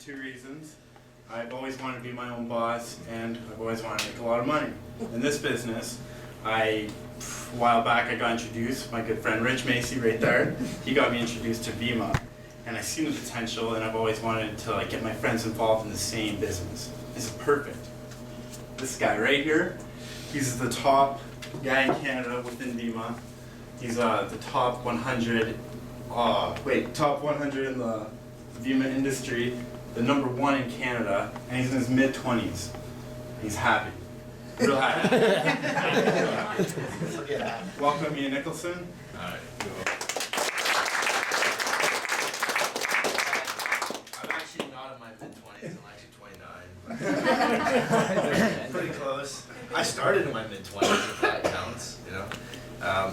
two reasons. I've always wanted to be my own boss, and I've always wanted to make a lot of money. In this business, a while back I got introduced, my good friend Rich Macy right there, he got me introduced to Vima, and I seen the potential, and I've always wanted to get my friends involved in the same business. This is perfect. This guy right here, he's the top guy in Canada within Vima. He's the top 100, top 100 in the Vima industry, the #1 in Canada, and he's in his mid-20s. He's happy. Real happy. Welcome, Ian Nicholson. Alright, cool. I'm actually not in my mid-20s, I'm actually 29. Pretty close. I started in my mid-20s, if that counts, you know.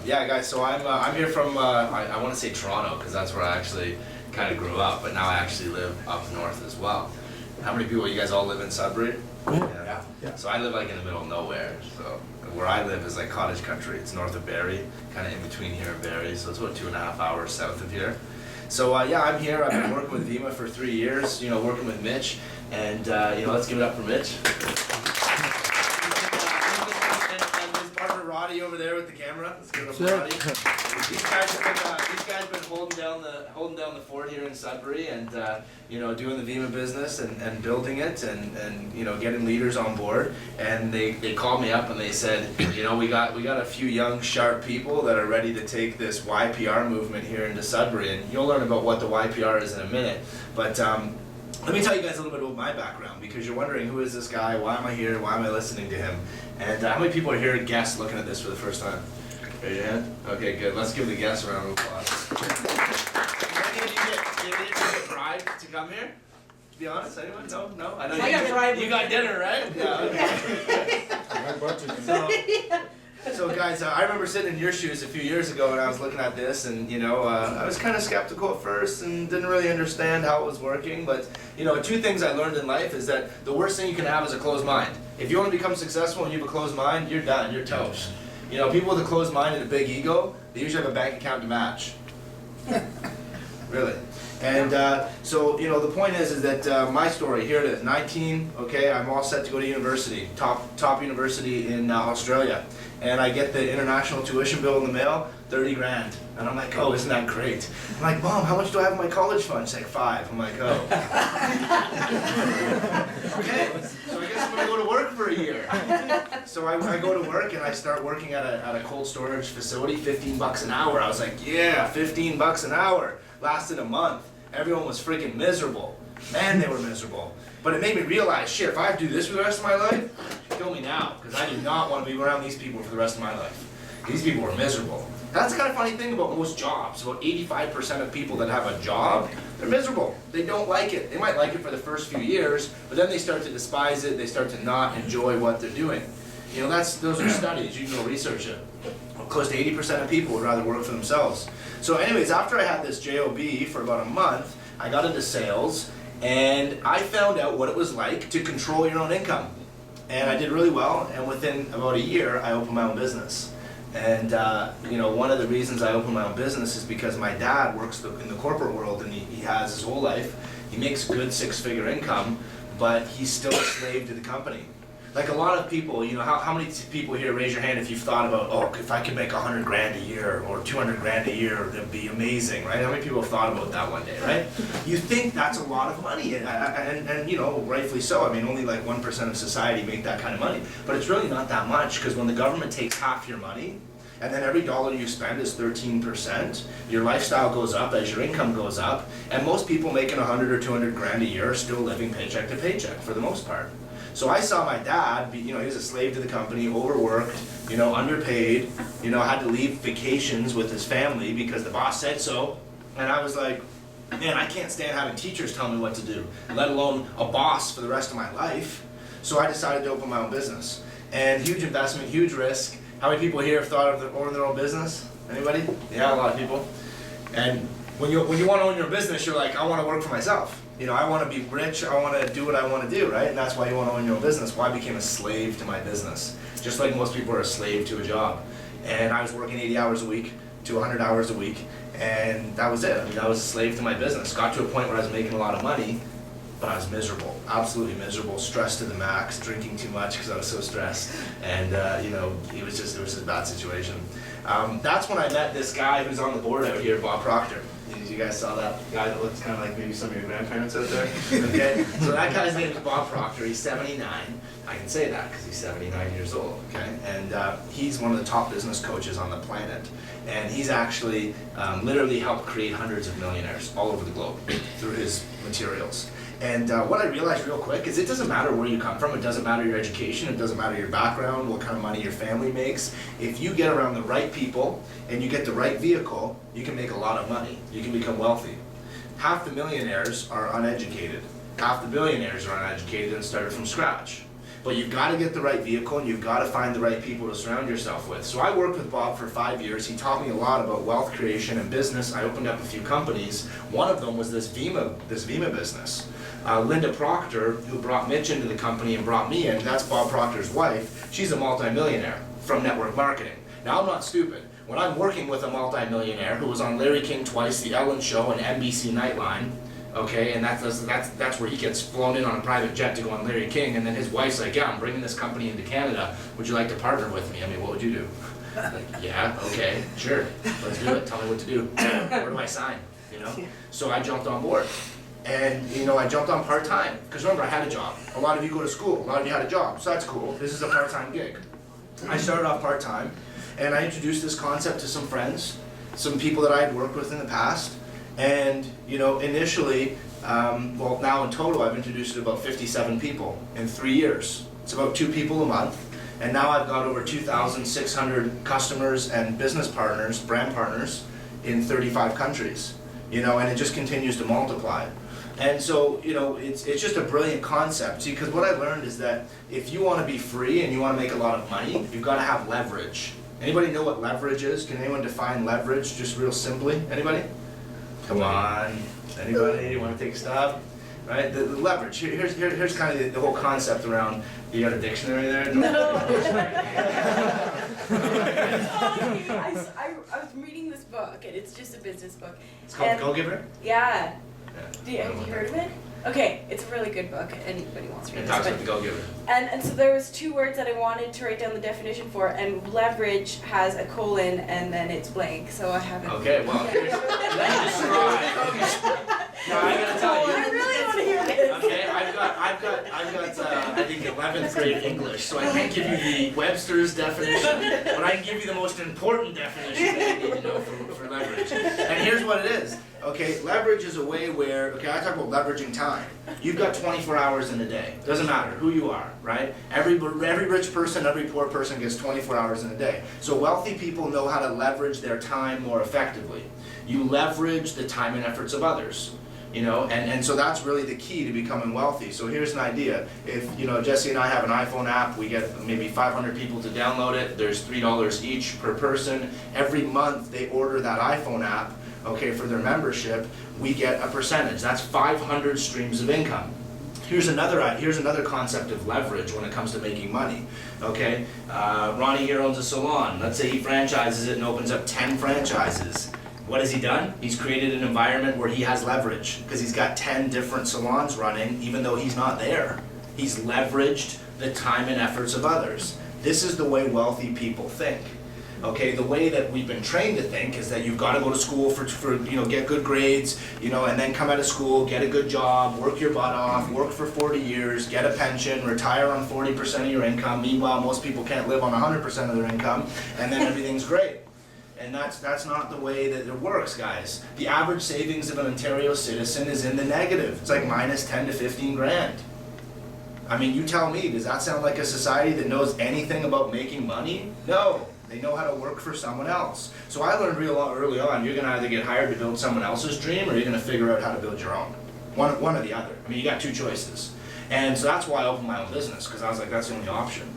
Yeah, guys, so I'm here from, I want to say Toronto, because that's where I actually kind of grew up, but now I actually live up north as well. How many people, you guys all live in Sudbury? Yeah. So I live like in the middle of nowhere, so where I live is like cottage country. It's north of Barrie, kind of in between here and Barrie, so it's about 2.5 hours south of here. So yeah, I'm here. I've been working with Vima for 3 years, you know, working with Mitch, and you know, let's give it up for Mitch. And his partner Roddy over there with the camera. Let's give it up for Roddy. These guys have been holding down the fort here in Sudbury, and you know, doing the Vima business and building it, and you know, getting leaders on board. And they called me up and they said, you know, we got a few young sharp people that are ready to take this YPR movement here into Sudbury, and you'll learn about what the YPR is in a minute. But let me tell you guys a little bit about my background, because you're wondering, who is this guy? Why am I here? Why am I listening to him? And how many people are here, guests, looking at this for the first time? Raise your hand. Okay, good. Let's give the guests a round of applause. Did you get bribed to come here? To be honest, anyone? No? No? I know I got bribed. You got dinner, right? Yeah. Okay. So guys, I remember sitting in your shoes a few years ago, and I was looking at this, and you know, I was kind of skeptical at first and didn't really understand how it was working. But you know, two things I learned in life is that the worst thing you can have is a closed mind. If you want to become successful and you have a closed mind, you're done. You're toast. You know, people with a closed mind and a big ego, they usually have a bank account to match. Really. And so, you know, the point is that my story, here it is, 19, okay, I'm all set to go to university, top university in Australia. And I get the international tuition bill in the mail, 30 grand. And I'm like, oh, isn't that great? I'm like, Mom, how much do I have in my college fund? She's like, 5. I'm like, oh. Okay, so I guess I'm gonna go to work for a year. So I go to work and I start working at a cold storage facility, $15 an hour. I was like, yeah, $15 an hour. Lasted a month. Everyone was freaking miserable. Man, they were miserable. But it made me realize, shit, if I have to do this for the rest of my life, kill me now, because I do not want to be around these people for the rest of my life. These people were miserable. That's the kind of funny thing about most jobs. About 85% of people that have a job, they're miserable. They don't like it. They might like it for the first few years, but then they start to despise it. They start to not enjoy what they're doing. You know, those are studies. You can go research it. Close to 80% of people would rather work for themselves. So anyways, after I had this job for about a month, I got into sales, and I found out what it was like to control your own income. And I did really well, and within about a year, I opened my own business. And you know, one of the reasons I opened my own business is because my dad works in the corporate world, and he has his whole life. He makes a good 6-figure income, but he's still a slave to the company. Like a lot of people, you know, how many people here, raise your hand if you've thought about, oh, if I could make 100 grand a year or 200 grand a year, that'd be amazing, right? How many people have thought about that one day, right? You think that's a lot of money, and you know, rightfully so. I mean, only like 1% of society make that kind of money. But it's really not that much, because when the government takes half your money, and then every dollar you spend is 13%, your lifestyle goes up as your income goes up, and most people making 100 or 200 grand a year are still living paycheck to paycheck for the most part. So I saw my dad, you know, he was a slave to the company, overworked, you know, underpaid, you know, had to leave vacations with his family because the boss said so. And I was like, man, I can't stand having teachers tell me what to do, let alone a boss for the rest of my life. So I decided to open my own business. And huge investment, huge risk. How many people here have thought of owning their own business? Anybody? Yeah, a lot of people. And when you want to own your business, you're like, I want to work for myself. You know, I want to be rich, I want to do what I want to do, right? And that's why you want to own your own business. Well, I became a slave to my business. Just like most people are a slave to a job. And I was working 80 hours a week to 100 hours a week, and that was it. I mean, I was a slave to my business. Got to a point where I was making a lot of money, but I was miserable, absolutely miserable, stressed to the max, drinking too much because I was so stressed, and you know, it was just a bad situation. That's when I met this guy who's on the board out here, Bob Proctor. You guys saw that guy that looks kind of like maybe some of your grandparents out there? Okay, so that guy's name is Bob Proctor. He's 79. I can say that because he's 79 years old, okay? And he's one of the top business coaches on the planet. And he's actually literally helped create hundreds of millionaires all over the globe through his materials. And what I realized real quick is it doesn't matter where you come from, it doesn't matter your education, it doesn't matter your background, what kind of money your family makes. If you get around the right people and you get the right vehicle, you can make a lot of money. You can become wealthy. Half the millionaires are uneducated. Half the billionaires are uneducated and started from scratch. But you've got to get the right vehicle and you've got to find the right people to surround yourself with. So I worked with Bob for 5 years. He taught me a lot about wealth creation and business. I opened up a few companies. One of them was this Vima business. Linda Proctor, who brought Mitch into the company and brought me in, that's Bob Proctor's wife. She's a multimillionaire from network marketing. Now I'm not stupid. When I'm working with a multimillionaire who was on Larry King twice, The Ellen Show, and NBC Nightline, okay, and that's where he gets flown in on a private jet to go on Larry King, and then his wife's like, yeah, I'm bringing this company into Canada. Would you like to partner with me? I mean, what would you do? Like, yeah, okay, sure, let's do it. Tell me what to do. Where do I sign? You know? So I jumped on board. And, you know, I jumped on part-time, because remember, I had a job. A lot of you go to school, a lot of you had a job, so that's cool. This is a part-time gig. I started off part-time, and I introduced this concept to some friends, some people that I had worked with in the past. And, you know, initially, well, now in total, I've introduced it to about 57 people in 3 years. It's about 2 people a month. And now I've got over 2,600 customers and business partners, brand partners, in 35 countries. You know, and it just continues to multiply. And so, you know, it's just a brilliant concept. See, because what I learned is that if you want to be free and you want to make a lot of money, you've got to have leverage. Anybody know what leverage is? Can anyone define leverage just real simply? Anybody? Come on. Anybody? You want to take a stab? Right? The leverage. Here's kind of the whole concept around. You got a dictionary there? No. I was reading this book, and it's just a business book. It's called Go Giver? Yeah. Yeah. Have you heard of it? Okay, it's a really good book. Anybody wants to read It it. talks about the Go Giver. And so there was 2 words that I wanted to write down the definition for, and leverage has a colon and then it's blank, so I haven't. Okay, well, let me describe. No, I gotta tell you. I really want to hear this. Okay, I've got I think 11th grade English, so I can't give you the Webster's definition, but I can give you the most important definition that you need to know for leverage. And here's what it is. Okay, leverage is a way where, okay, I talk about leveraging time. You've got 24 hours in a day. Doesn't matter who you are, right? Every rich person, every poor person gets 24 hours in a day. So wealthy people know how to leverage their time more effectively. You leverage the time and efforts of others. You know, and so that's really the key to becoming wealthy. So here's an idea. If, you know, Jesse and I have an iPhone app, we get maybe 500 people to download it. There's $3 each per person. Every month they order that iPhone app, okay, for their membership, we get a percentage. That's 500 streams of income. Here's another concept of leverage when it comes to making money. Okay, Ronnie here owns a salon. Let's say he franchises it and opens up 10 franchises. What has he done? He's created an environment where he has leverage because he's got 10 different salons running even though he's not there. He's leveraged the time and efforts of others. This is the way wealthy people think. Okay, the way that we've been trained to think is that you've got to go to school for you know, get good grades, you know, and then come out of school, get a good job, work your butt off, work for 40 years, get a pension, retire on 40% of your income. Meanwhile, most people can't live on 100% of their income, and then everything's great. And that's not the way that it works, guys. The average savings of an Ontario citizen is in the negative. It's like minus 10 to 15 grand. I mean, you tell me, does that sound like a society that knows anything about making money? No. They know how to work for someone else. So I learned real early on, you're going to either get hired to build someone else's dream or you're going to figure out how to build your own. One or the other. I mean, you got 2 choices. And so that's why I opened my own business, because I was like, that's the only option.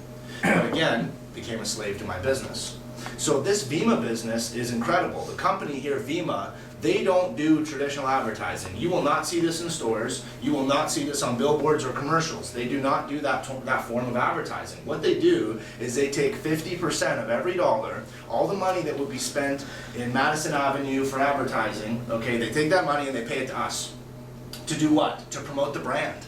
But again, became a slave to my business. So this Vima business is incredible. The company here, Vima, they don't do traditional advertising. You will not see this in stores. You will not see this on billboards or commercials. They do not do that form of advertising. What they do is they take 50% of every dollar, all the money that would be spent in Madison Avenue for advertising, okay, they take that money and they pay it to us. To do what? To promote the brand.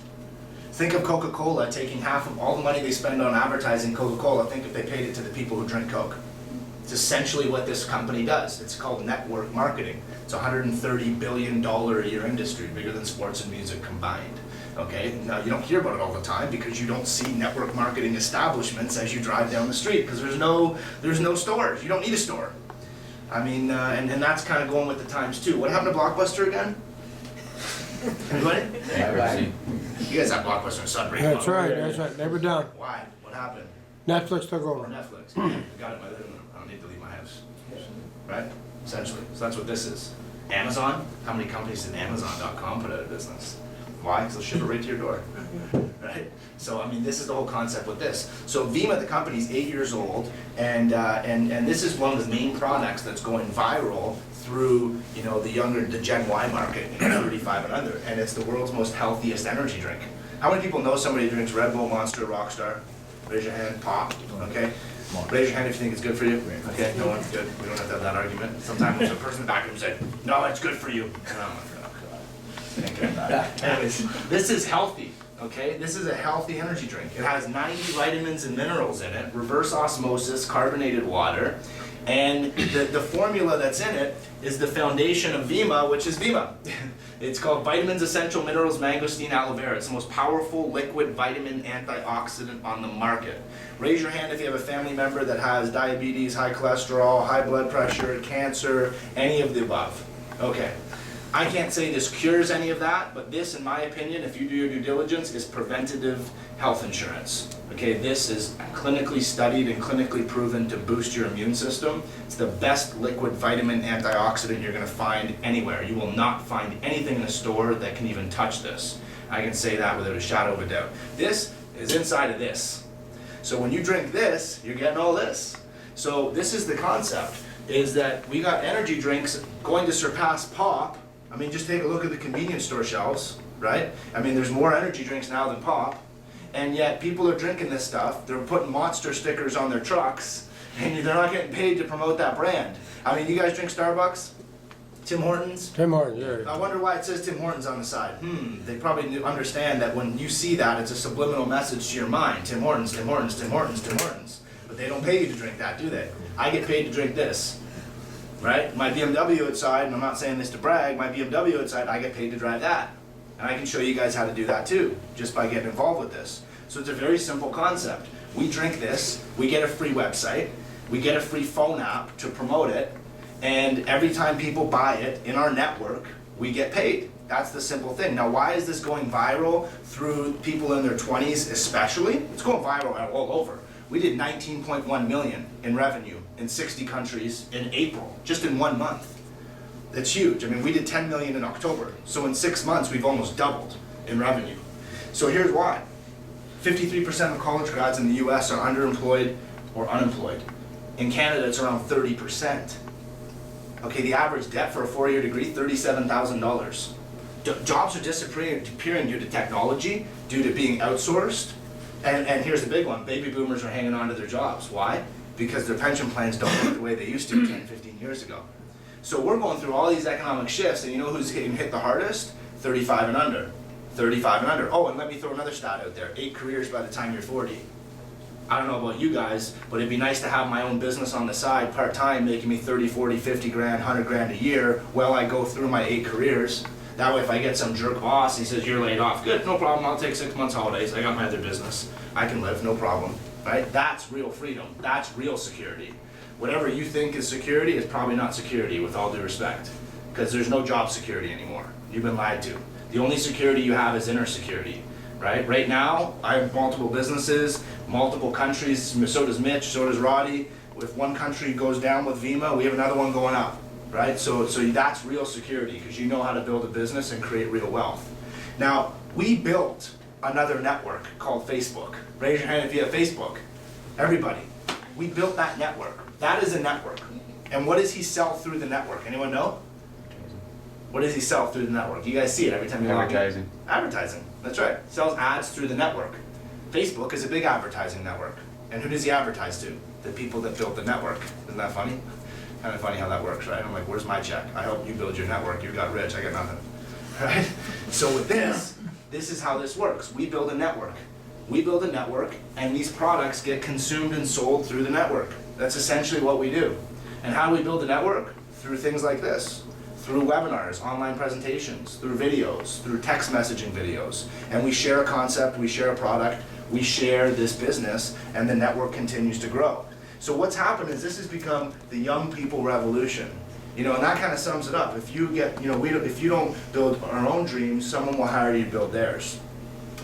Think of Coca-Cola taking half of all the money they spend on advertising Coca-Cola. Think if they paid it to the people who drink Coke. It's essentially what this company does. It's called network marketing. It's a $130 billion a year industry, bigger than sports and music combined. Okay, now you don't hear about it all the time because you don't see network marketing establishments as you drive down the street because there's no stores. You don't need a store. I mean, and that's kind of going with the times too. What happened to Blockbuster again? Anybody? You guys have Blockbuster and Sudbury. That's right, they were done. Why? What happened? Netflix took Or over. Netflix. I got it in my living room. I don't need to leave my house. Right? Essentially. So that's what this is. Amazon? How many companies did Amazon.com put out of business? Why? Because they'll ship it right to your door. Right? So, I mean, this is the whole concept with this. So Vima, the company, is 8 years old, and this is one of the main products that's going viral through, you know, the Gen Y market, you know, 35 and under, and it's the world's most healthiest energy drink. How many people know somebody who drinks Red Bull, Monster, Rockstar? Raise your hand. Pop. Okay. Raise your hand if you think it's good for you. Okay. No one. Good. We don't have to have that argument. Sometimes there's a person in the back of them say, "No, it's good for you." And I'm like, "Oh God." Anyways, this is healthy. Okay, this is a healthy energy drink. It has 90 vitamins and minerals in it, reverse osmosis, carbonated water, and the formula that's in it is the foundation of Vima, which is Vima. It's called Vitamins, Essential Minerals, Mangosteen, Aloe Vera. It's the most powerful liquid vitamin antioxidant on the market. Raise your hand if you have a family member that has diabetes, high cholesterol, high blood pressure, cancer, any of the above. Okay. I can't say this cures any of that, but this, in my opinion, if you do your due diligence, is preventative health insurance. Okay, this is clinically studied and clinically proven to boost your immune system. It's the best liquid vitamin antioxidant you're gonna find anywhere. You will not find anything in a store that can even touch this. I can say that without a shadow of a doubt. This is inside of this. So when you drink this, you're getting all this. So this is the concept, is that we got energy drinks going to surpass pop. I mean, just take a look at the convenience store shelves, right? I mean, there's more energy drinks now than pop, and yet people are drinking this stuff. They're putting Monster stickers on their trucks, and they're not getting paid to promote that brand. I mean, you guys drink Starbucks? Tim Hortons? Tim Hortons, yeah. I wonder why it says Tim Hortons on the side. They probably understand that when you see that, it's a subliminal message to your mind. Tim Hortons, Tim Hortons, Tim Hortons, Tim Hortons. But they don't pay you to drink that, do they? I get paid to drink this. Right? My BMW outside, and I'm not saying this to brag, my BMW outside, I get paid to drive that. And I can show you guys how to do that too, just by getting involved with this. So it's a very simple concept. We drink this, we get a free website, we get a free phone app to promote it, and every time people buy it in our network, we get paid. That's the simple thing. Now, why is this going viral through people in their 20s especially? It's going viral all over. We did 19.1 million in revenue in 60 countries in April, just in 1 month. That's huge. I mean, we did 10 million in October. So in 6 months, we've almost doubled in revenue. So here's why. 53% of college grads in the US are underemployed or unemployed. In Canada, it's around 30%. Okay, the average debt for a 4-year degree, $37,000. Jobs are disappearing due to technology, due to being outsourced. And here's the big one, baby boomers are hanging on to their jobs. Why? Because their pension plans don't work the way they used to 10, 15 years ago. So we're going through all these economic shifts, and you know who's getting hit the hardest? 35 and under. 35 and under. Oh, and let me throw another stat out there. 8 careers by the time you're 40. I don't know about you guys, but it'd be nice to have my own business on the side, part-time, making me 30, 40, 50 grand, 100 grand a year while I go through my 8 careers. That way if I get some jerk boss, he says, you're laid off. Good, no problem, I'll take 6 months holidays. I got my other business. I can live, no problem, right? That's real freedom. That's real security. Whatever you think is security is probably not security, with all due respect, because there's no job security anymore. You've been lied to. The only security you have is inner security, right? Right now, I have multiple businesses, multiple countries, so does Mitch, so does Roddy. If one country goes down with Vima, we have another one going up. Right? So that's real security, because you know how to build a business and create real wealth. Now, we built another network called Facebook. Raise your hand if you have Facebook. Everybody. We built that network. That is a network. And what does he sell through the network? Anyone know? What does he sell through the network? You guys see it every time you log in. Advertising. Advertising. That's right. He sells ads through the network. Facebook is a big advertising network. And who does he advertise to? The people that built the network. Isn't that funny? Kind of funny how that works, right? I'm like, where's my check? I helped you build your network. You got rich. I got nothing. right? So with this is how this works. We build a network. We build a network, and these products get consumed and sold through the network. That's essentially what we do. And how do we build a network? Through things like this. Through webinars, online presentations, through videos, through text messaging videos. And we share a concept, we share a product, we share this business, and the network continues to grow. So what's happened is this has become the young people revolution. You know, and that kind of sums it up. If you get, you know, if you don't build our own dreams, someone will hire you to build theirs.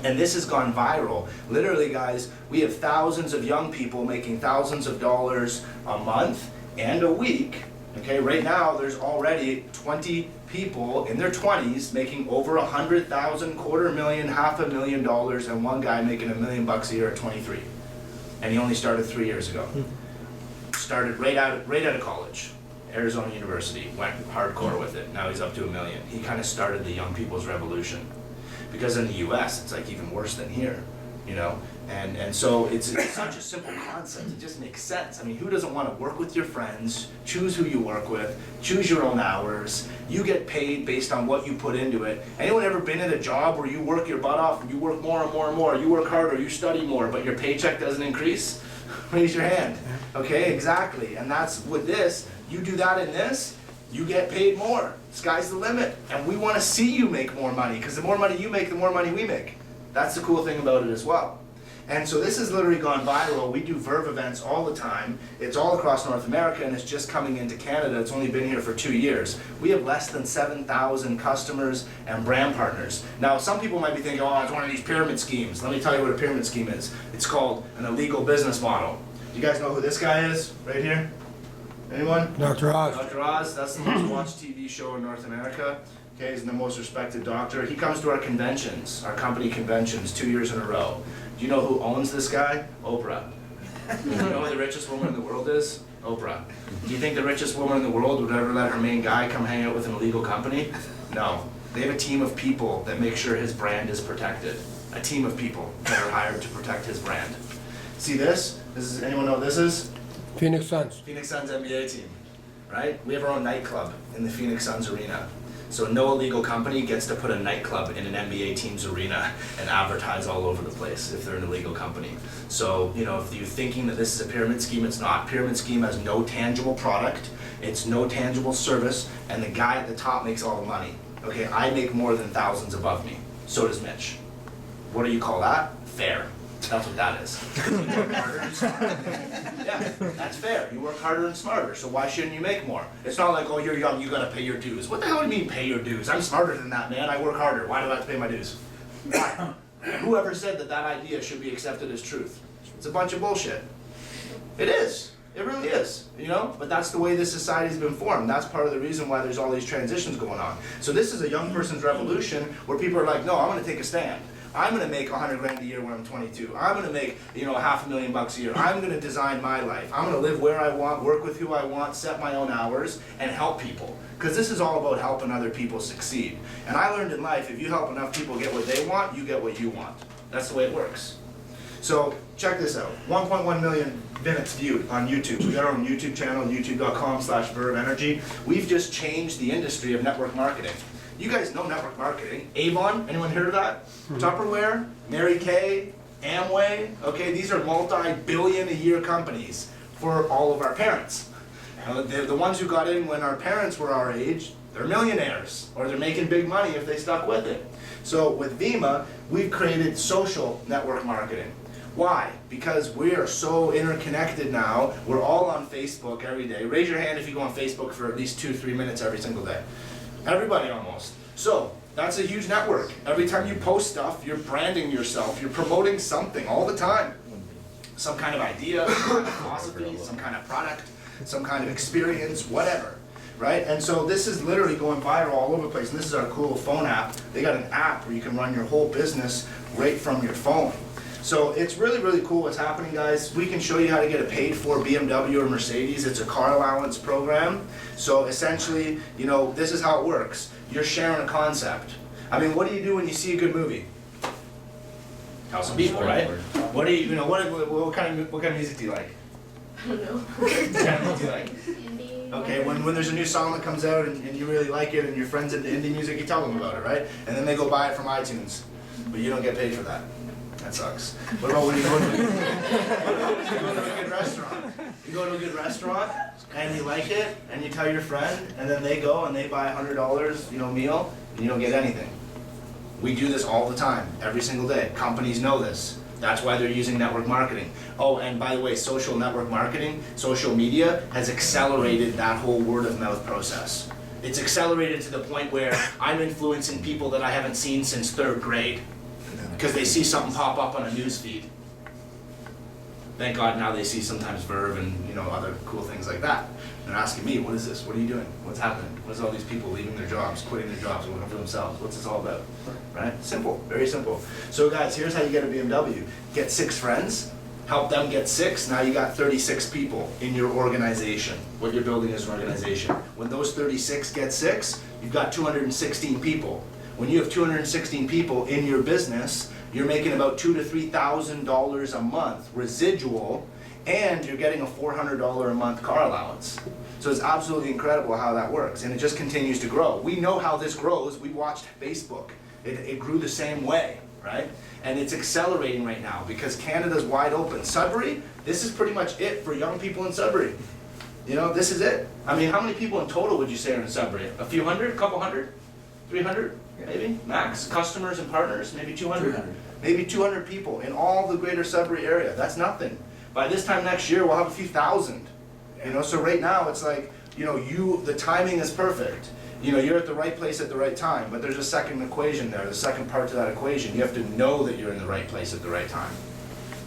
And this has gone viral. Literally, guys, we have thousands of young people making thousands of dollars a month and a week. Okay, right now there's already 20 people in their 20s making over 100,000, $250,000, $500,000, and one guy making $1 million a year at 23. And he only started 3 years ago. Started right out of college. Arizona University, went hardcore with it. Now he's up to $1 million. He kind of started the young people's revolution. Because in the US, it's like even worse than here, you know? And so it's such a simple concept, it just makes sense. I mean, who doesn't want to work with your friends, choose who you work with, choose your own hours, you get paid based on what you put into it. Anyone ever been in a job where you work your butt off, and you work more and more and more, you work harder, you study more, but your paycheck doesn't increase? Raise your hand. Okay, exactly. And that's with this, you do that in this, you get paid more. Sky's the limit. And we want to see you make more money, because the more money you make, the more money we make. That's the cool thing about it as well. And so this has literally gone viral. We do Verve events all the time. It's all across North America, and it's just coming into Canada. It's only been here for 2 years. We have less than 7,000 customers and brand partners. Now, some people might be thinking, oh, it's one of these pyramid schemes. Let me tell you what a pyramid scheme is. It's called an illegal business model. Do you guys know who this guy is, right here? Anyone? Dr. Oz. Dr. Oz, that's the most watched TV show in North America. Okay, he's the most respected doctor. He comes to our conventions, our company conventions, 2 years in a row. Do you know who owns this guy? Oprah. Do you know who the richest woman in the world is? Oprah. Do you think the richest woman in the world would ever let her main guy come hang out with an illegal company? No. They have a team of people that make sure his brand is protected. A team of people that are hired to protect his brand. See this? Anyone know what this is? Phoenix Suns. Phoenix Suns NBA team, right? We have our own nightclub in the Phoenix Suns arena. So no illegal company gets to put a nightclub in an NBA team's arena and advertise all over the place if they're an illegal company. So, you know, if you're thinking that this is a pyramid scheme, it's not. Pyramid scheme has no tangible product, it's no tangible service, and the guy at the top makes all the money. Okay, I make more than thousands above me. So does Mitch. What do you call that? Fair. That's what that is. You work harder and smarter. Yeah, that's fair. You work harder and smarter, so why shouldn't you make more? It's not like, oh, you're young, you gotta pay your dues. What the hell do you mean pay your dues? I'm smarter than that, man. I work harder. Why do I have to pay my dues? Why? Whoever said that that idea should be accepted as truth? It's a bunch of bullshit. It is. It really is, you know? But that's the way this society's been formed. That's part of the reason why there's all these transitions going on. So this is a young person's revolution where people are like, no, I'm gonna take a stand. I'm gonna make 100 grand a year when I'm 22. I'm gonna make, you know, $500,000 a year. I'm gonna design my life. I'm gonna live where I want, work with who I want, set my own hours, and help people. Because this is all about helping other people succeed. And I learned in life, if you help enough people get what they want, you get what you want. That's the way it works. So check this out, 1.1 million minutes viewed on YouTube. We got our own YouTube channel, youtube.com/VerveEnergy. We've just changed the industry of network marketing. You guys know network marketing. Avon, anyone heard of that? Tupperware, Mary Kay, Amway, okay, these are multi-billion-a-year companies for all of our parents. They're the ones who got in when our parents were our age, they're millionaires, or they're making big money if they stuck with it. So with Vima, we've created social network marketing. Why? Because we are so interconnected now. We're all on Facebook every day. Raise your hand if you go on Facebook for at least 2-3 minutes every single day. Everybody almost. So that's a huge network. Every time you post stuff, you're branding yourself. You're promoting something all the time. Some kind of idea, some kind of philosophy, some kind of product, some kind of experience, whatever. Right? And so this is literally going viral all over the place. And this is our cool phone app. They got an app where you can run your whole business right from your phone. So it's really, really cool what's happening, guys. We can show you how to get a paid for BMW or Mercedes. It's a car allowance program. So essentially, you know, this is how it works. You're sharing a concept. I mean, what do you do when you see a good movie? Tell some people, right? What do you know, what kind of music do you like? I don't know. What kind of music do you like? Indie. Okay, when there's a new song that comes out and you really like it and your friends into indie music, you tell them about it, right? And then they go buy it from iTunes, but you don't get paid for that. That sucks. What about when you go to a good restaurant? You go to a good restaurant and you like it and you tell your friend and then they go and they buy $100, meal and you don't get anything. We do this all the time, every single day. Companies know this. That's why they're using network marketing. Oh, and by the way, social network marketing, social media has accelerated that whole word of mouth process. It's accelerated to the point where I'm influencing people that I haven't seen since 3rd grade because they see something pop up on a news feed. Thank God now they see sometimes Verve and other cool things like that. They're asking me, what is this? What are you doing? What's happening? What's all these people leaving their jobs, quitting their jobs, working for themselves? What's this all about? Right? Simple, very simple. So guys, here's how you get a BMW. Get 6 friends, help them get 6, now you got 36 people in your organization. What you're building is an organization. When those 36 get 6, you've got 216 people. When you have 216 people in your business, you're making about $2,000 to $3,000 a month residual, and you're getting a $400 a month car allowance. So it's absolutely incredible how that works, and it just continues to grow. We know how this grows. We watched Facebook. It grew the same way, right? And it's accelerating right now because Canada's wide open. Sudbury, this is pretty much it for young people in Sudbury. This is it. I mean, how many people in total would you say are in Sudbury? A few hundred, a couple hundred, 300, maybe, max? Customers and partners, maybe 200. Maybe 200 people in all the greater Sudbury area. That's nothing. By this time next year, we'll have a few thousand. So right now it's like, the timing is perfect. You're at the right place at the right time, but there's a second equation there, the second part to that equation. You have to know that you're in the right place at the right time.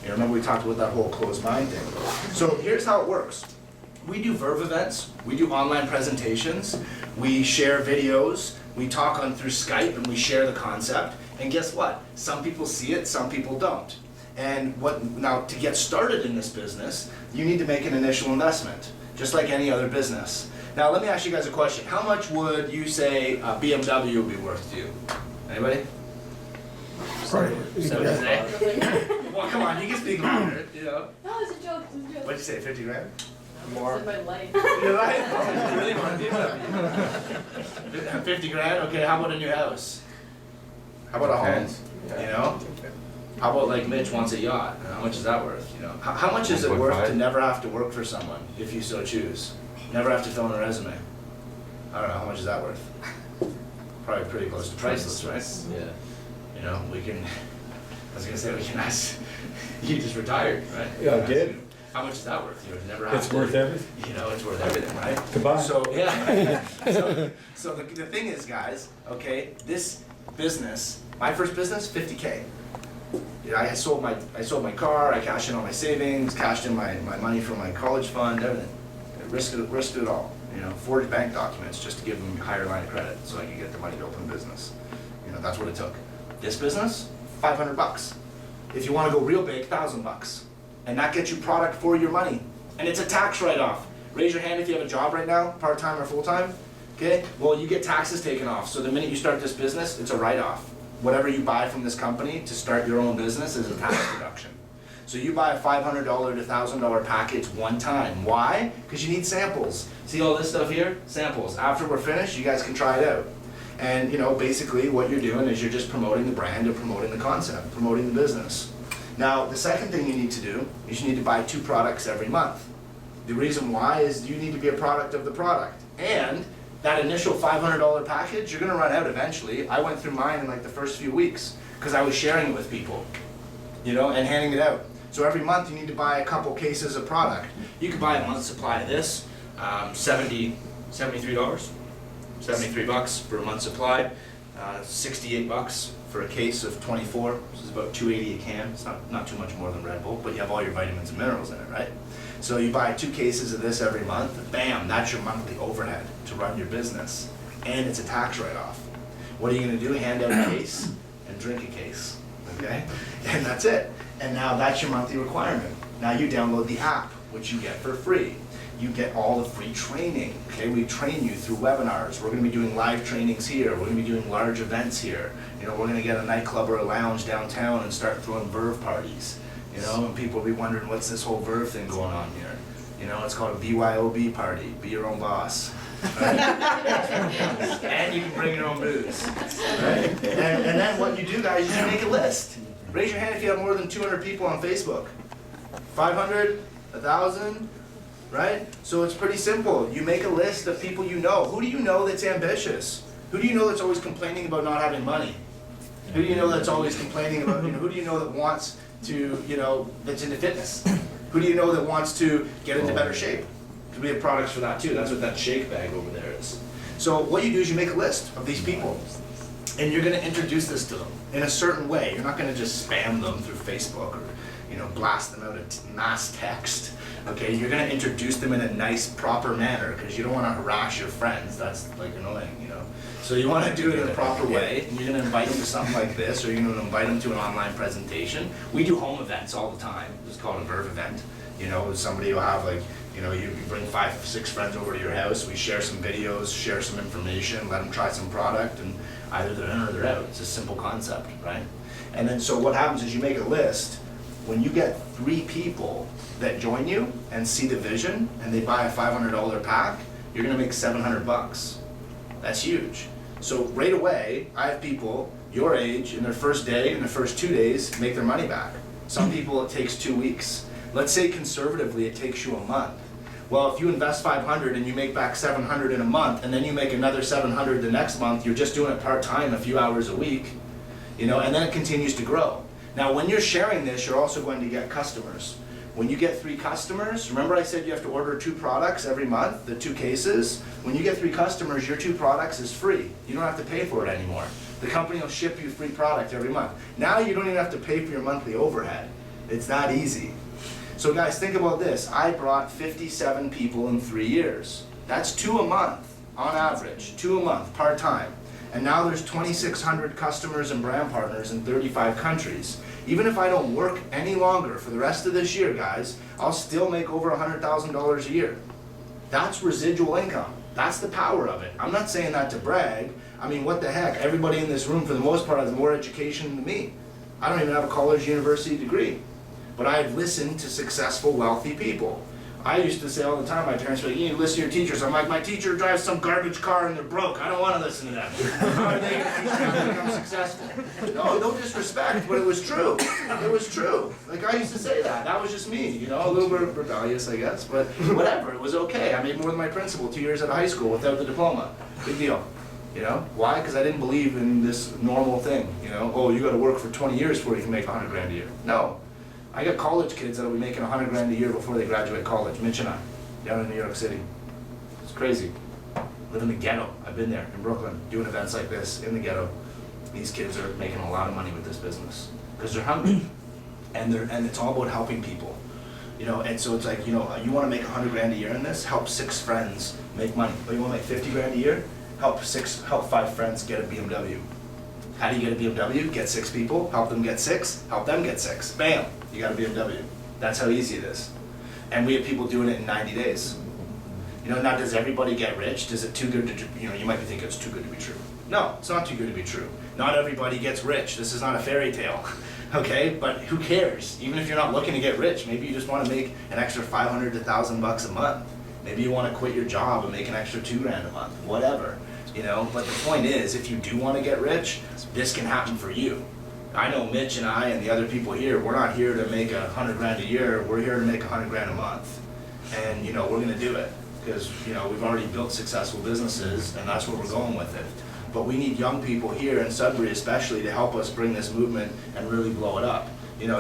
Remember we talked about that whole closed mind thing. So here's how it works. We do Verve events, we do online presentations, we share videos, we talk through Skype and we share the concept. And guess what? Some people see it, some people don't. And now to get started in this business, you need to make an initial investment, just like any other business. Now let me ask you guys a question. How much would you say a BMW would be worth to you? Anybody? Well, come on, you can speak about it, No, it's a joke, What'd you say, 50 grand? More. In my life. You're right. Oh, you really want a BMW? 50 grand? Okay, how about a new house? How about a home? How about like Mitch wants a yacht? How much is that worth? How much is it worth to never have to work for someone if you so choose? Never have to fill in a resume. I don't know, how much is that worth? Probably pretty close to priceless, right? Yeah. We can ask, you just retired, right? Yeah, I did. How much is that worth? Never have It's to, worth everything. it's worth everything, right? Goodbye. So, yeah. so the thing is, guys, okay, this business, my first business, 50K. I sold my car, I cashed in all my savings, cashed in my money from my college fund, everything. I risked it all. Forged bank documents just to give them a higher line of credit so I could get the money to open a business. That's what it took. This business, $500. If you want to go real big, $1,000. And that gets you product for your money. And it's a tax write-off. Raise your hand if you have a job right now, part-time or full-time. Okay? Well, you get taxes taken off. So the minute you start this business, it's a write-off. Whatever you buy from this company to start your own business is a tax deduction. So you buy a $500 to $1,000 package one time. Why? Because you need samples. See all this stuff here? Samples. After we're finished, you guys can try it out. And basically what you're doing is you're just promoting the brand and promoting the concept, promoting the business. Now, the second thing you need to do is you need to buy 2 products every month. The reason why is you need to be a product of the product. And that initial $500 package, you're gonna run out eventually. I went through mine in like the first few weeks because I was sharing it with people, and handing it out. So every month you need to buy a couple cases of product. You could buy a month's supply of this, $73, $73 for a month's supply, $68 for a case of 24, which is about $2.80 a can. It's not too much more than Red Bull, but you have all your vitamins and minerals in it, right? So you buy 2 cases of this every month, bam, that's your monthly overhead to run your business. And it's a tax write-off. What are you gonna do? Hand out a case and drink a case, okay? And that's it. And now that's your monthly requirement. Now you download the app, which you get for free. You get all the free training, okay? We train you through webinars. We're gonna be doing live trainings here. We're gonna be doing large events here. We're gonna get a nightclub or a lounge downtown and start throwing Verve parties. And people will be wondering, what's this whole Verve thing going on here? You know, it's called a BYOB party, be your own boss. Right? And you can bring your own booze. Right? And then what you do, guys, is you make a list. Raise your hand if you have more than 200 people on Facebook. 500, 1,000, right? So it's pretty simple. You make a list of people you know. Who do you know that's ambitious? Who do you know that's always complaining about not having money? Who do you know that's always complaining about, who do you know that wants to, that's into fitness? Who do you know that wants to get into better shape? Because we have products for that too. That's what that shake bag over there is. So what you do is you make a list of these people. And you're gonna introduce this to them in a certain way. You're not gonna just spam them through Facebook or, blast them out a mass text. Okay, you're gonna introduce them in a nice, proper manner because you don't wanna harass your friends. That's like annoying, So you wanna do it in a proper way, and you're gonna invite them to something like this, or you're gonna invite them to an online presentation. We do home events all the time. It's called a Verve event. Somebody will have you bring 5, 6 friends over to your house, we share some videos, share some information, let them try some product, and either they're in or they're out. It's a simple concept, right? And then so what happens is you make a list. When you get 3 people that join you and see the vision and they buy a $500 pack, you're gonna make $700. That's huge. So right away, I have people your age in their first day, in their first 2 days, make their money back. Some people it takes 2 weeks. Let's say conservatively it takes you a month. Well, if you invest 500 and you make back 700 in a month, and then you make another 700 the next month, you're just doing it part-time, a few hours a week, and then it continues to grow. Now, when you're sharing this, you're also going to get customers. When you get 3 customers, remember I said you have to order 2 products every month, the 2 cases? When you get 3 customers, your 2 products is free. You don't have to pay for it anymore. The company will ship you free product every month. Now you don't even have to pay for your monthly overhead. It's that easy. So guys, think about this. I brought 57 people in 3 years. That's 2 a month, on average, 2 a month, part-time. And now there's 2,600 customers and brand partners in 35 countries. Even if I don't work any longer for the rest of this year, guys, I'll still make over $100,000 a year. That's residual income. That's the power of it. I'm not saying that to brag. I mean, what the heck? Everybody in this room, for the most part, has more education than me. I don't even have a college university degree. But I've listened to successful, wealthy people. I used to say all the time, my parents were like, you need to listen to your teachers. I'm like, my teacher drives some garbage car and they're broke. I don't want to listen to them. How are they going to teach me how to become successful? No disrespect, but it was true. It was true. Like, I used to say that. That was just me, a little bit rebellious, I guess. But whatever, it was okay. I made more than my principal 2 years out of high school without the diploma. Big deal. Why? Because I didn't believe in this normal thing. Oh, you got to work for 20 years before you can make 100 grand a year. No. I got college kids that'll be making 100 grand a year before they graduate college. Mitch and I, down in New York City. It's crazy. Live in the ghetto. I've been there in Brooklyn, doing events like this in the ghetto. These kids are making a lot of money with this business because they're hungry, and it's all about helping people. And so it's like, you want to make 100 grand a year in this? Help 6 friends make money. Oh, you want to make 50 grand a year? Help 5 friends get a BMW. How do you get a BMW? Get 6 people, help them get 6, help them get 6. Bam, you got a BMW. That's how easy it is. And we have people doing it in 90 days. Now does everybody get rich? Is it too good to, you might be thinking it's too good to be true. No, it's not too good to be true. Not everybody gets rich. This is not a fairy tale, okay? But who cares? Even if you're not looking to get rich, maybe you just want to make an extra $500 to $1,000 a month. Maybe you want to quit your job and make an extra $2 grand a month, whatever. But the point is, if you do want to get rich, this can happen for you. I know Mitch and I and the other people here, we're not here to make 100 grand a year, we're here to make 100 grand a month. And we're gonna do it, because we've already built successful businesses and that's where we're going with it. But we need young people here in Sudbury especially to help us bring this movement and really blow it up.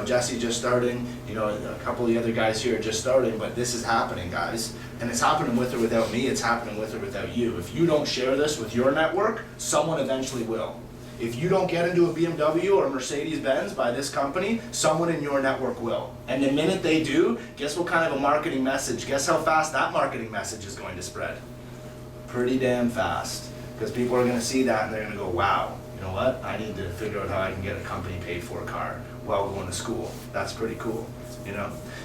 Jesse just starting, a couple of the other guys here are just starting, but this is happening, guys. And it's happening with or without me, it's happening with or without you. If you don't share this with your network, someone eventually will. If you don't get into a BMW or a Mercedes-Benz by this company, someone in your network will. And the minute they do, guess what kind of a marketing message, guess how fast that marketing message is going to spread? Pretty damn fast. Because people are going to see that and they're going to go, wow, you know what? I need to figure out how I can get a company paid for a car while going to school. That's pretty cool,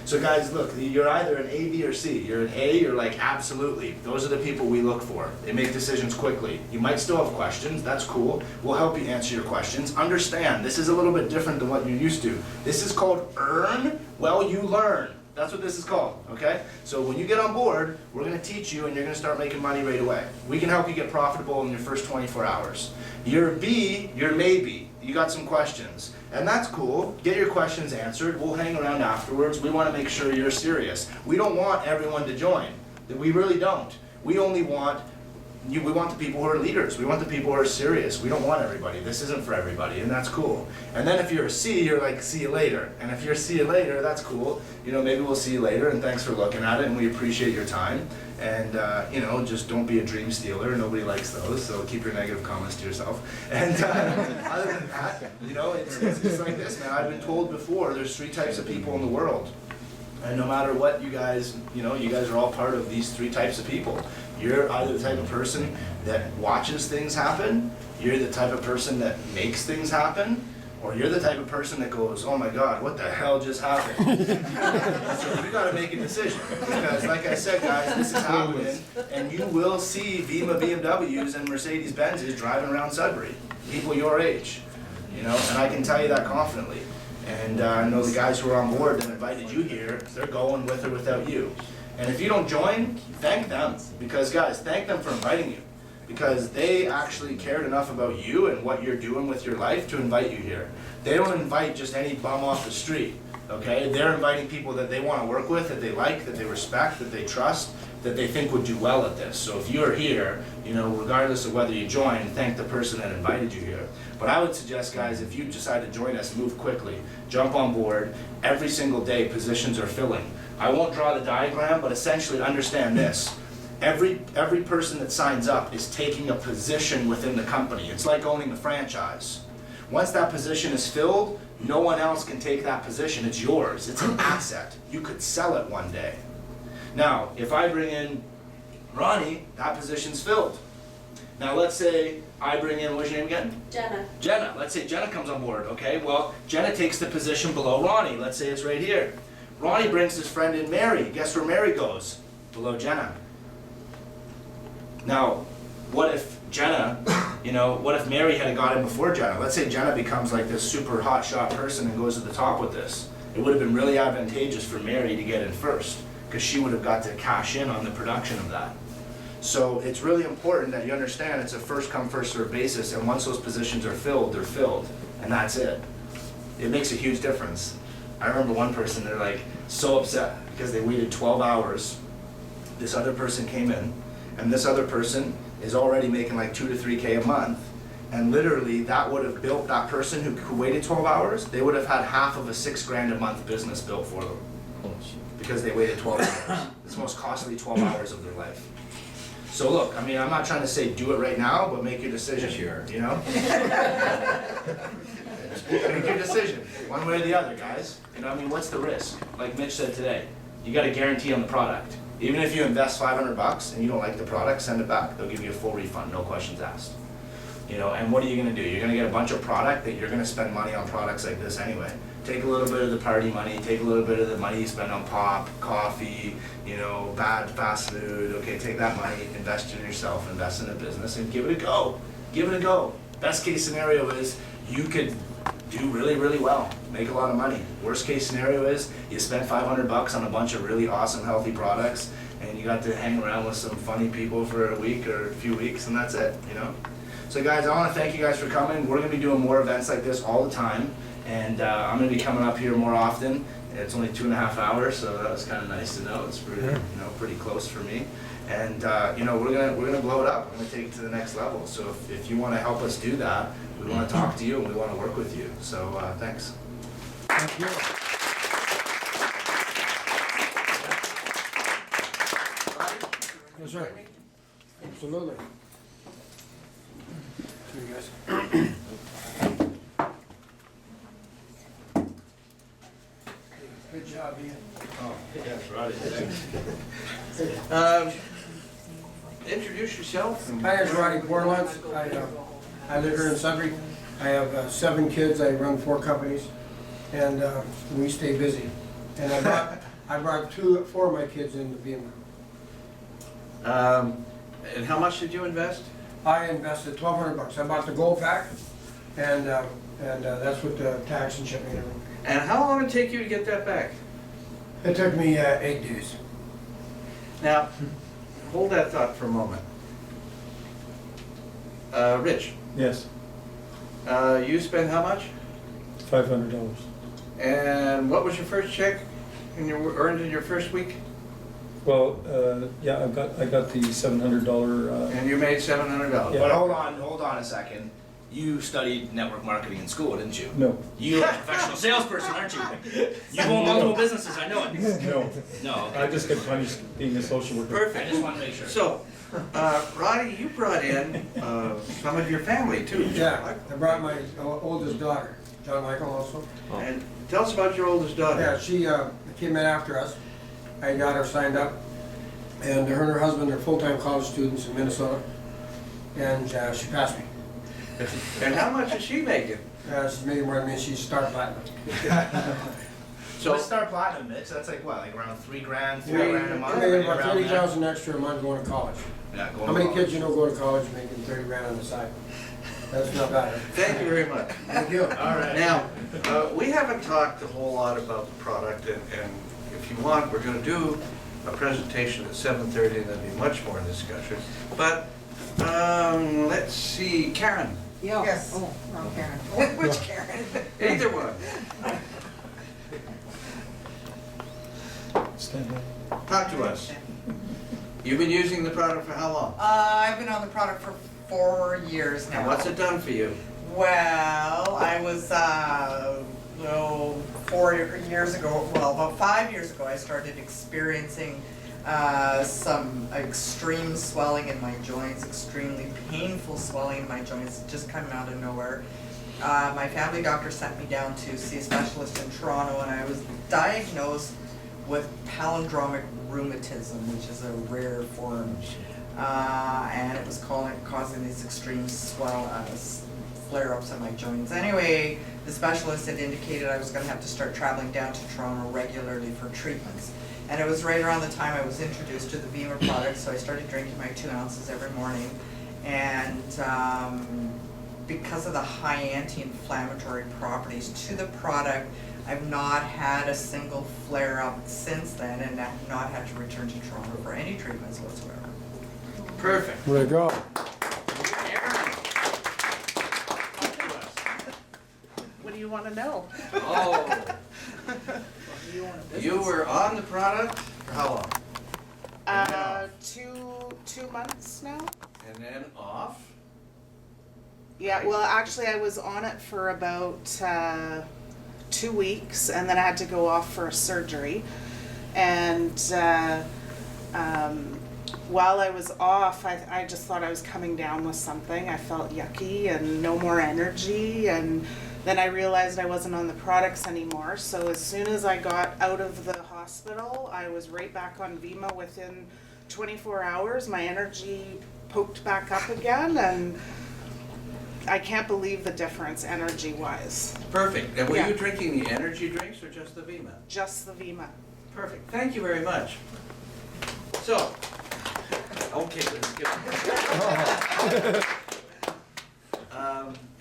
So guys, look, you're either an A, B, or C. You're an A, you're like, absolutely. Those are the people we look for. They make decisions quickly. You might still have questions, that's cool. We'll help you answer your questions. Understand, this is a little bit different than what you're used to. This is called earn while you learn. That's what this is called, okay? So when you get on board, we're gonna teach you and you're gonna start making money right away. We can help you get profitable in your first 24 hours. You're B, you're maybe. You got some questions. And that's cool. Get your questions answered. We'll hang around afterwards. We wanna make sure you're serious. We don't want everyone to join. We really don't. We only want we want the people who are leaders. We want the people who are serious. We don't want everybody. This isn't for everybody, and that's cool. And then if you're a C, you're like, see you later. And if you're see you later, that's cool. You know, maybe we'll see you later, and thanks for looking at it, and we appreciate your time. And, you know, just don't be a dream stealer. Nobody likes those, so keep your negative comments to yourself. And other than that, you know, it's like this, man. I've been told before, there's 3 types of people in the world. And no matter what you guys, you know, you guys are all part of these 3 types of people. You're either the type of person that watches things happen, you're the type of person that makes things happen, or you're the type of person that goes, oh my God, what the hell just happened? So you gotta make a decision, because like I said, guys, this is happening, and you will see Vima BMWs and Mercedes Benzes driving around Sudbury, people your age, you know, and I can tell you that confidently. And I know the guys who are on board that invited you here, they're going with or without you. And if you don't join, thank them, because guys, thank them for inviting you, because they actually cared enough about you and what you're doing with your life to invite you here. They don't invite just any bum off the street, okay? They're inviting people that they want to work with, that they like, that they respect, that they trust, that they think would do well at this. So if you're here, you know, regardless of whether you join, thank the person that invited you here. But I would suggest, guys, if you decide to join us, move quickly, jump on board. Every single day, positions are filling. I won't draw the diagram, but essentially understand this. Every person that signs up is taking a position within the company. It's like owning a franchise. Once that position is filled, no one else can take that position. It's yours. It's an asset. You could sell it one day. Now, if I bring in Ronnie, that position's filled. Now let's say I bring in, what's your name again? Jenna. Jenna. Let's say Jenna comes on board, okay? Well, Jenna takes the position below Ronnie. Let's say it's right here. Ronnie brings his friend in, Mary. Guess where Mary goes? Below Jenna. Now, what if Jenna, you know, what if Mary had got in before Jenna? Let's say Jenna becomes like this super hotshot person and goes to the top with this. It would have been really advantageous for Mary to get in first, because she would have got to cash in on the production of that. So it's really important that you understand it's a first come, first served basis, and once those positions are filled, they're filled, and that's it. It makes a huge difference. I remember one person, they're like so upset because they waited 12 hours. This other person came in, and this other person is already making like 2 to 3K a month, and literally that would have built that person who waited 12 hours, they would have had half of a $6,000 a month business built for them. Because they waited 12 hours. It's the most costly 12 hours of their life. So look, I mean, I'm not trying to say do it right now, but make your decision, you know? Make your decision, one way or the other, guys. You know, I mean, what's the risk? Like Mitch said today, you got a guarantee on the product. Even if you invest 500 bucks and you don't like the product, send it back. They'll give you a full refund, no questions asked. You know, and what are you gonna do? You're gonna get a bunch of product that you're gonna spend money on products like this anyway. Take a little bit of the party money, take a little bit of the money you spend on pop, coffee, you know, bad fast food. Okay, take that money, invest in yourself, invest in a business, and give it a go. Give it a go. Best case scenario is you could do really, really well, make a lot of money. Worst case scenario is you spend 500 bucks on a bunch of really awesome, healthy products, and you got to hang around with some funny people for a week or a few weeks, and that's it, you know? So guys, I want to thank you guys for coming. We're going to be doing more events like this all the time. And I'm going to be coming up here more often. It's only 2.5 hours, so that was kind of nice to know. It's pretty, you know, pretty close for me. And you know, we're gonna blow it up. We're gonna take it to the next level. So if you want to help us do that, we want to talk to you and we want to work with you. So thanks. Thank you. Yes, sir. Absolutely. See you guys. Good job, Ian. Oh, yes, right. Thanks. Introduce yourself. My name is Roddy Portland. I live here in Sudbury. I have 7 kids. I run 4 companies, and we stay busy. And I brought 4 of my kids into Vima. And how much did you invest? I invested $1,200. I bought the gold pack, and that's with the tax and shipping and everything. And how long did it take you to get that back? It took me 8 days. Now, hold that thought for a moment. Rich, Yes, you spent how much? $500. And what was your first check and you earned in your first week? Well, yeah, I got the $700. And you made $700. Yeah. But hold on a second. You studied network marketing in school, didn't you? No, You're a professional salesperson, aren't you? You own multiple businesses, I know it. no. No, I just get punished being a social worker. I Perfect. just want to make sure. So, Roddy, you brought in some of your family too. Yeah, I brought my oldest daughter, John Michael also. And tell us about your oldest daughter. Yeah, she came in after us. I got her signed up. And her and her husband are full-time college students in Minnesota. And she passed me. And how much is she making? She's making more than me. She's star platinum. So let's start platinum, Mitch. That's like what, like around $3 grand, $4 grand a month? I'm making right about around there? $30,000 extra a month going to college. Yeah, going How to many college. kids you know go to college making 30 grand on the side? That's not bad. Thank you very much. Thank you. All right. Now, we haven't talked a whole lot about the product, and if you want, we're going to do a presentation at 7:30, and there'll be much more discussion. But let's see, Karen. Yes. Oh, wrong Karen. Which Karen? Either one. Stand up. Talk to us. You've been using the product for how long? I've been on the product for 4 years now. And what's it done for you? Well, I was, 4 years ago, well, about 5 years ago, I started experiencing some extreme swelling in my joints, extremely painful swelling in my joints, just coming out of nowhere. My family doctor sent me down to see a specialist in Toronto, and I was diagnosed with palindromic rheumatism, which is a rare form. And it was causing these extreme flare-ups in my joints. Anyway, the specialist had indicated I was going to have to start traveling down to Toronto regularly for treatments. And it was right around the time I was introduced to the Vima product, so I started drinking my 2 ounces every morning. And because of the high anti-inflammatory properties to the product, I've not had a single flare-up since then, and have not had to return to Toronto for any treatments whatsoever. Perfect. Where'd it go? What do you want to know? Oh. You were on the product for how long? Two months now. And then off? Yeah, well, actually, I was on it for about 2 weeks, and then I had to go off for a surgery. And while I was off, I just thought I was coming down with something. I felt yucky and no more energy, and then I realized I wasn't on the products anymore. So as soon as I got out of the hospital, I was right back on Vima within 24 hours. My energy poked back up again, and I can't believe the difference energy-wise. Perfect. And were Yeah. you drinking the energy drinks or just the Vima? Just the Vima. Perfect. Thank you very much. So, okay, let's get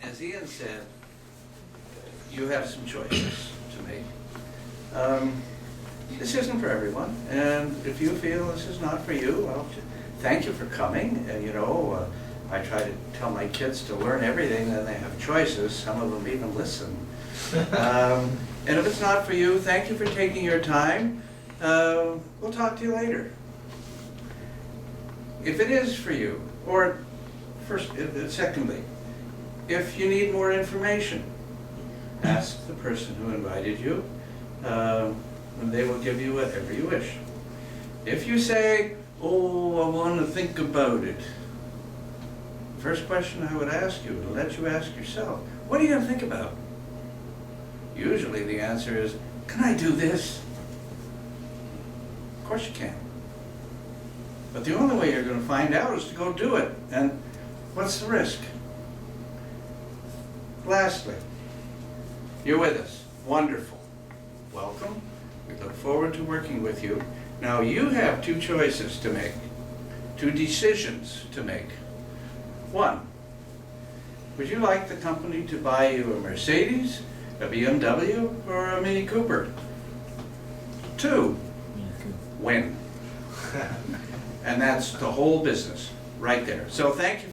as Ian said, you have some choices to make. This isn't for everyone, and if you feel this is not for you, well, thank you for coming. And I try to tell my kids to learn everything, then they have choices. Some of them even listen. And if it's not for you, thank you for taking your time. We'll talk to you later. If it is for you, or secondly, if you need more information, ask the person who invited you, and they will give you whatever you wish. If you say, oh, I want to think about it, first question I would ask you, to let you ask yourself, what are you going to think about? Usually the answer is, can I do this? Of course you can. But the only way you're going to find out is to go do it. And what's the risk? Lastly, you're with us. Wonderful. Welcome. We look forward to working with you. Now you have 2 choices to make, 2 decisions to make. 1, would you like the company to buy you a Mercedes, a BMW, or a Mini Cooper? 2, win. And that's the whole business, right there. So thank you.